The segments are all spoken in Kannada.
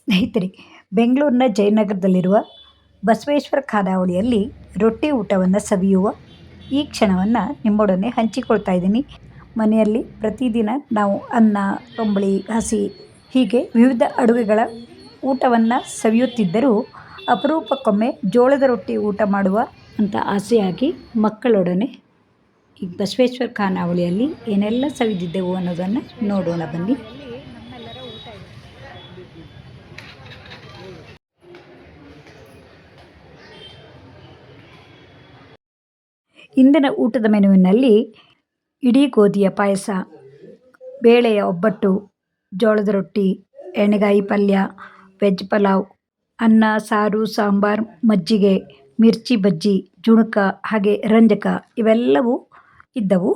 ಸ್ನೇಹಿತರೆ, ಬೆಂಗಳೂರಿನ ಜಯನಗರದಲ್ಲಿರುವ ಬಸವೇಶ್ವರ ಖಾನಾವಳಿಯಲ್ಲಿ ರೊಟ್ಟಿ ಊಟವನ್ನು ಸವಿಯುವ ಈ ಕ್ಷಣವನ್ನು ನಿಮ್ಮೊಡನೆ ಹಂಚಿಕೊಳ್ತಾ ಇದ್ದೀನಿ. ಮನೆಯಲ್ಲಿ ಪ್ರತಿದಿನ ನಾವು ಅನ್ನ, ತಂಬುಳಿ, ಹಸಿ ಹೀಗೆ ವಿವಿಧ ಅಡುಗೆಗಳ ಊಟವನ್ನು ಸವಿಯುತ್ತಿದ್ದರೂ ಅಪರೂಪಕ್ಕೊಮ್ಮೆ ಜೋಳದ ರೊಟ್ಟಿ ಊಟ ಮಾಡುವ ಅಂತ ಆಸೆಯಾಗಿ ಮಕ್ಕಳೊಡನೆ ಈ ಬಸವೇಶ್ವರ ಖಾನಾವಳಿಯಲ್ಲಿ ಏನೆಲ್ಲ ಸವಿದಿದ್ದೆವು ಅನ್ನೋದನ್ನು ನೋಡೋಣ ಬನ್ನಿ. ಇಂದಿನ ಊಟದ ಮೆನುವಿನಲ್ಲಿ ಇಡೀ ಗೋಧಿಯ ಪಾಯಸ, ಬೇಳೆಯ ಒಬ್ಬಟ್ಟು, ಜೋಳದ ರೊಟ್ಟಿ, ಎಣ್ಣೆಗಾಯಿ ಪಲ್ಯ, ವೆಜ್ ಪಲಾವ್, ಅನ್ನ, ಸಾರು, ಸಾಂಬಾರು, ಮಜ್ಜಿಗೆ, ಮಿರ್ಚಿ ಬಜ್ಜಿ, ಜುಣಕ ಹಾಗೆ ರಂಜಕ ಇವೆಲ್ಲವೂ ಇದ್ದವು.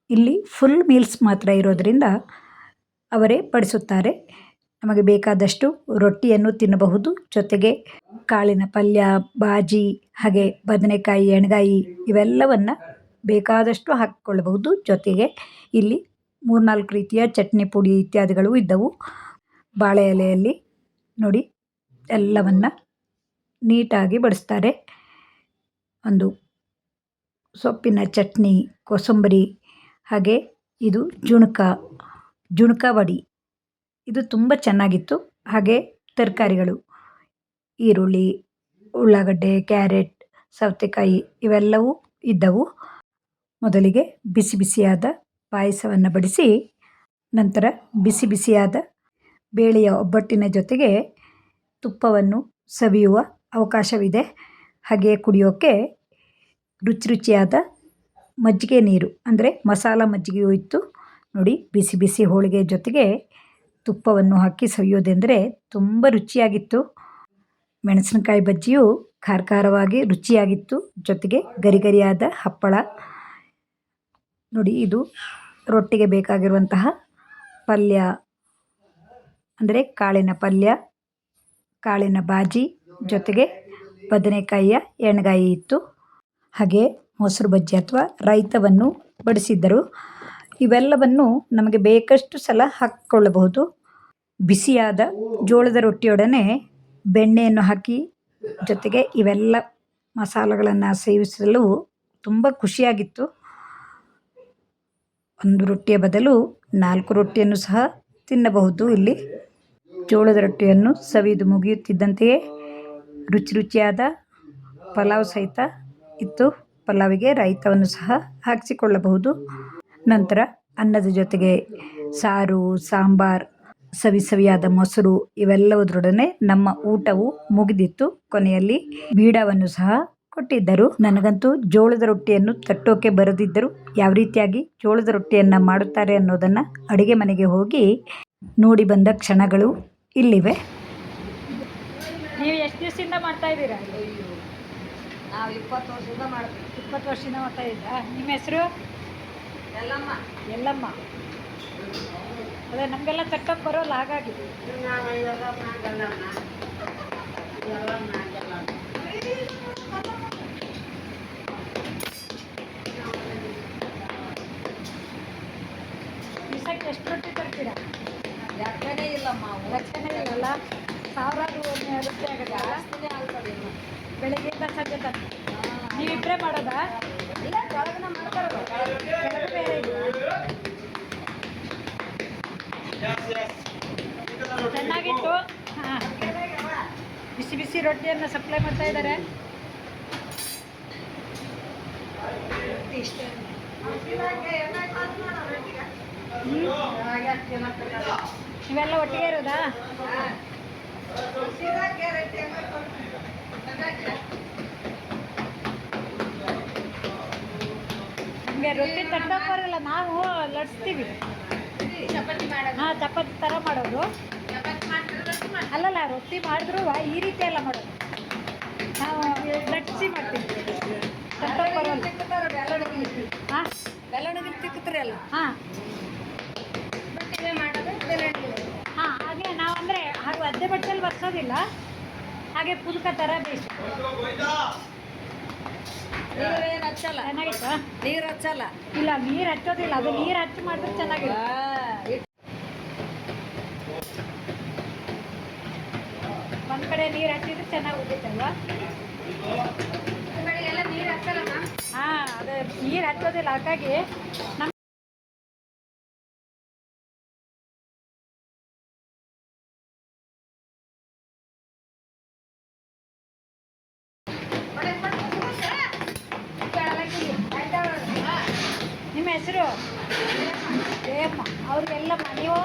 ಇಲ್ಲಿ ಫುಲ್ ಮೀಲ್ಸ್ ಮಾತ್ರ ಇರೋದರಿಂದ ಅವರೇ ಬಡಿಸುತ್ತಾರೆ. ನಮಗೆ ಬೇಕಾದಷ್ಟು ರೊಟ್ಟಿಯನ್ನು ತಿನ್ನಬಹುದು. ಜೊತೆಗೆ ಕಾಳಿನ ಪಲ್ಯ, ಬಾಜಿ ಹಾಗೆ ಬದನೆಕಾಯಿ, ಎಣ್ಗಾಯಿ ಇವೆಲ್ಲವನ್ನು ಬೇಕಾದಷ್ಟು ಹಾಕಿಕೊಳ್ಳಬಹುದು. ಜೊತೆಗೆ ಇಲ್ಲಿ 3-4 ರೀತಿಯ ಚಟ್ನಿ ಪುಡಿ ಇತ್ಯಾದಿಗಳು ಇದ್ದವು. ಬಾಳೆ ಎಲೆಯಲ್ಲಿ ನೋಡಿ ಎಲ್ಲವನ್ನು ನೀಟಾಗಿ ಬಡಿಸ್ತಾರೆ. ಒಂದು ಸೊಪ್ಪಿನ ಚಟ್ನಿ, ಕೋಸಂಬರಿ ಹಾಗೆ ಇದು ಜುಣಕ ವಡಿ, ಇದು ತುಂಬ ಚೆನ್ನಾಗಿತ್ತು. ಹಾಗೆ ತರಕಾರಿಗಳು ಈರುಳ್ಳಿ, ಉಳ್ಳಾಗಡ್ಡೆ, ಕ್ಯಾರೆಟ್, ಸೌತೆಕಾಯಿ ಇವೆಲ್ಲವೂ ಇದ್ದವು. ಮೊದಲಿಗೆ ಬಿಸಿ ಬಿಸಿಯಾದ ಪಾಯಸವನ್ನು ಬಡಿಸಿ ನಂತರ ಬಿಸಿ ಬಿಸಿಯಾದ ಬೇಳೆಯ ಒಬ್ಬಟ್ಟಿನ ಜೊತೆಗೆ ತುಪ್ಪವನ್ನು ಸವಿಯುವ ಅವಕಾಶವಿದೆ. ಹಾಗೆ ಕುಡಿಯೋಕ್ಕೆ ರುಚಿ ರುಚಿಯಾದ ಮಜ್ಜಿಗೆ ನೀರು ಅಂದರೆ ಮಸಾಲ ಮಜ್ಜಿಗೆಯೂ ಇತ್ತು. ನೋಡಿ, ಬಿಸಿ ಬಿಸಿ ಹೋಳಿಗೆ ಜೊತೆಗೆ ತುಪ್ಪವನ್ನು ಹಾಕಿ ಸವಿಯೋದೆಂದರೆ ತುಂಬ ರುಚಿಯಾಗಿತ್ತು. ಮೆಣಸಿನಕಾಯಿ ಬಜ್ಜಿಯು ಖಾರವಾಗಿ ರುಚಿಯಾಗಿತ್ತು. ಜೊತೆಗೆ ಗರಿಗರಿಯಾದ ಹಪ್ಪಳ. ನೋಡಿ, ಇದು ರೊಟ್ಟಿಗೆ ಬೇಕಾಗಿರುವಂತಹ ಪಲ್ಯ ಅಂದರೆ ಕಾಳಿನ ಪಲ್ಯ, ಕಾಳಿನ ಬಾಜಿ ಜೊತೆಗೆ ಬದನೆಕಾಯಿಯ ಎಣ್ಗಾಯಿ ಇತ್ತು. ಹಾಗೆ ಮೊಸರು ಬಜ್ಜಿ ಅಥವಾ ರೈತವನ್ನು ಬಡಿಸಿದ್ದರು. ಇವೆಲ್ಲವನ್ನು ನಮಗೆ ಬೇಕಷ್ಟು ಸಲ ಹಾಕಿಕೊಳ್ಳಬಹುದು. ಬಿಸಿಯಾದ ಜೋಳದ ರೊಟ್ಟಿಯೊಡನೆ ಬೆಣ್ಣೆಯನ್ನು ಹಾಕಿ ಜೊತೆಗೆ ಇವೆಲ್ಲ ಮಸಾಲೆಗಳನ್ನು ಸೇವಿಸಲು ತುಂಬ ಖುಷಿಯಾಗಿತ್ತು. ಒಂದು ರೊಟ್ಟಿಯ ಬದಲು 4 ರೊಟ್ಟಿಯನ್ನು ಸಹ ತಿನ್ನಬಹುದು. ಇಲ್ಲಿ ಜೋಳದ ರೊಟ್ಟಿಯನ್ನು ಸವಿದು ಮುಗಿಯುತ್ತಿದ್ದಂತೆಯೇ ರುಚಿ ರುಚಿಯಾದ ಪಲಾವ್ ಸಹಿತ ಇತ್ತು. ಪಲಾವಿಗೆ ರೈತವನ್ನು ಸಹ ಹಾಕಿಸಿಕೊಳ್ಳಬಹುದು. ನಂತರ ಅನ್ನದ ಜೊತೆಗೆ ಸಾರು, ಸಾಂಬಾರು, ಸವಿಯಾದ ಮೊಸರು ಇವೆಲ್ಲದರೊಡನೆ ನಮ್ಮ ಊಟವು ಮುಗಿದಿತ್ತು. ಕೊನೆಯಲ್ಲಿ ಬೀಡಾವನ್ನು ಸಹ ಕೊಟ್ಟಿದ್ದರು. ನನಗಂತೂ ಜೋಳದ ರೊಟ್ಟಿಯನ್ನು ತಟ್ಟೋಕೆ ಬರದಿದ್ದರೂ ಯಾವ ರೀತಿಯಾಗಿ ಜೋಳದ ರೊಟ್ಟಿಯನ್ನು ಮಾಡುತ್ತಾರೆ ಅನ್ನೋದನ್ನು ಅಡುಗೆ ಮನೆಗೆ ಹೋಗಿ ನೋಡಿ ಬಂದ ಕ್ಷಣಗಳು ಇಲ್ಲಿವೆ. ನೀವು ಎಷ್ಟು ದಿವಸದಿಂದ ಮಾಡ್ತಾ ಇದ್ದೀರಾ? ನಾವು 20 ವರ್ಷದಿಂದ ಮಾಡ್ತೀವಿ. 20 ವರ್ಷದಿಂದ ಮಾಡ್ತಾ ಇದ್ದೀರಾ? ನಿಮ್ಮ ಹೆಸರು? ಎಲ್ಲಮ್ಮ. ಅದೇ ನಮಗೆಲ್ಲ ತಟ್ಟಕ್ಕೆ ಬರೋಲ್ಲ, ಹಾಗಾಗಿ ದಿವಸಕ್ಕೆ ಎಷ್ಟು ರೊಟ್ಟಿ ತರ್ತೀರಾ? ಲೆಕ್ಕನೇ ಇಲ್ಲಮ್ಮ. ಲೆಕ್ಕನೇ ಇಲ್ಲಲ್ಲ, ಸಾವಿರಾರು ರೊಟ್ಟಿ ಆಗುತ್ತೆ. ಜಾಸ್ತಿನೇ ಆಗ್ತದೆ. ಬೆಳಗ್ಗೆಯಿಂದ ಸಂಜೆ ತನಕ ನೀವಿಬ್ಬರೇ ಮಾಡೋದಾ? ಇಲ್ಲ, ಕೆಳಗನ ಮಾಡ್ತಾರೆ. ಕೆಳಗೆ ಬೇರೆ ಇದೆಯಾ? ಚೆನ್ನಾಗಿತ್ತು. ಹಾಂ, ಬಿಸಿ ಬಿಸಿ ರೊಟ್ಟಿಯನ್ನು ಸಪ್ಲೈ ಮಾಡ್ತಾ ಇದ್ದಾರೆ. ಇವೆಲ್ಲ ಒಟ್ಟಿಗೆ ಇರೋದಾ? ನಮಗೆ ರೊಟ್ಟಿ ತಟ್ಟೋಕೆ ಬರಲ್ಲ, ನಾವು ಲಟ್ಸ್ತೀವಿ. ಹಾಂ, ಚಪಾತಿ ಥರ ಮಾಡೋದು. ಅಲ್ಲಲ್ಲ, ರೊಟ್ಟಿ ಮಾಡಿದ್ರು ಈ ರೀತಿ ಎಲ್ಲ ಮಾಡೋದು. ನಾವು ಲಟ್ಸಿ ಮಾಡ್ತೀವಿ. ತಟ್ಟೋಕೆ ಬರೋಲ್ಲ. ಹಾಂ, ಬೆಲ್ಲಣಿಗೆ ತಿಕ್ಕತ್ರಿ ಅಲ್ಲ. ಹಾಂ, ರೊಟ್ಟಿಗೆ ಮಾಡೋದು ಬೆಲ್ಲಣಿ ಮಧ್ಯ ಬಟ್ಟೆಯಲ್ಲಿ ಬರ್ಸೋದಿಲ್ಲ, ಹಾಗೆ ಪುಲ್ಕ ಥರ ಬೇಯಿಸಿ. ನೀರೇನು ಹಚ್ಚಲ್ಲ, ಚೆನ್ನಾಗಿತ್ತಾ? ನೀರು ಹಚ್ಚಲ್ಲ. ಇಲ್ಲ, ನೀರು ಹಚ್ಚೋದಿಲ್ಲ, ಅದು ನೀರು ಹಚ್ಚಿ ಮಾಡಿದ್ರೆ ಚೆನ್ನಾಗಿದೆ. ಒಂದು ಕಡೆ ನೀರು ಹಚ್ಚಿದ್ರೆ ಚೆನ್ನಾಗಿ ಉಳಿತಲ್ವಾ? ಎಲ್ಲ ನೀರು ಹಚ್ಚಲ್ಲ. ಹಾಂ, ಅದು ನೀರು ಹಚ್ಚೋದಿಲ್ಲ, ಹಾಗಾಗಿ ನಮ್ಮ ನಿಮ್ಮ ಹೆಸರು ಜಯಮ್ಮ, ಅವ್ರಿಗೆಲ್ಲಮ್ಮ, ನೀವು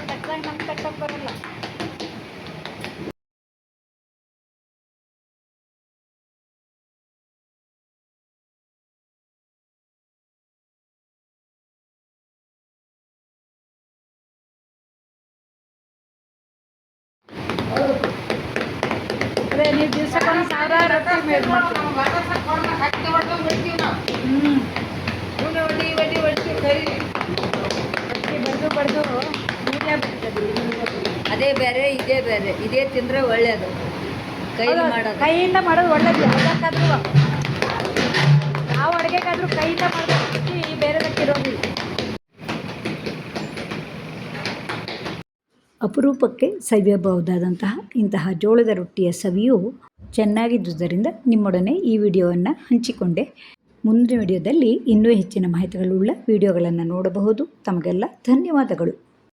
ಕಟ್ಟಾಗ ನಮ್ಗೆ ಕಟ್ಟಕ್ಕೆ ಬರಲ್ಲ. ಅದೇ ನೀವು ದಿವ್ಸಕ್ಕೊಂದು 1000 ರೊಟ್ಟಿ ಮೇಡ್ ಮಾಡ್ತೀವಿ. ಬಡ್ದು ನೀರೇ ಬಿಡ್ತದೆ. ಅದೇ ಬೇರೆ, ಇದೇ ಬೇರೆ. ಇದೇ ತಿಂದರೆ ಒಳ್ಳೆಯದು. ಕೈಲಿ ಮಾಡೋದು, ಕೈಯಿಂದ ಮಾಡೋದು ಒಳ್ಳೇದು. ಯಾವುದಕ್ಕಾದ್ರೂ ಯಾವ ಅಡುಗೆಗಾದ್ರೂ ಕೈಯಿಂದ ಮಾಡೋದು, ಈ ಬೇರೆದಕ್ಕೆ ಇರೋದಿಲ್ಲ. ಅಪರೂಪಕ್ಕೆ ಸವಿಯಬಹುದಾದಂತಹ ಇಂತಹ ಜೋಳದ ರೊಟ್ಟಿಯ ಸವಿಯು ಚೆನ್ನಾಗಿದ್ದುದರಿಂದ ನಿಮ್ಮೊಡನೆ ಈ ವಿಡಿಯೋವನ್ನು ಹಂಚಿಕೊಂಡೆ. ಮುಂದಿನ ವಿಡಿಯೋದಲ್ಲಿ ಇನ್ನೂ ಹೆಚ್ಚಿನ ಮಾಹಿತಿಗಳುಳ್ಳ ವಿಡಿಯೋಗಳನ್ನು ನೋಡಬಹುದು. ತಮಗೆಲ್ಲ ಧನ್ಯವಾದಗಳು.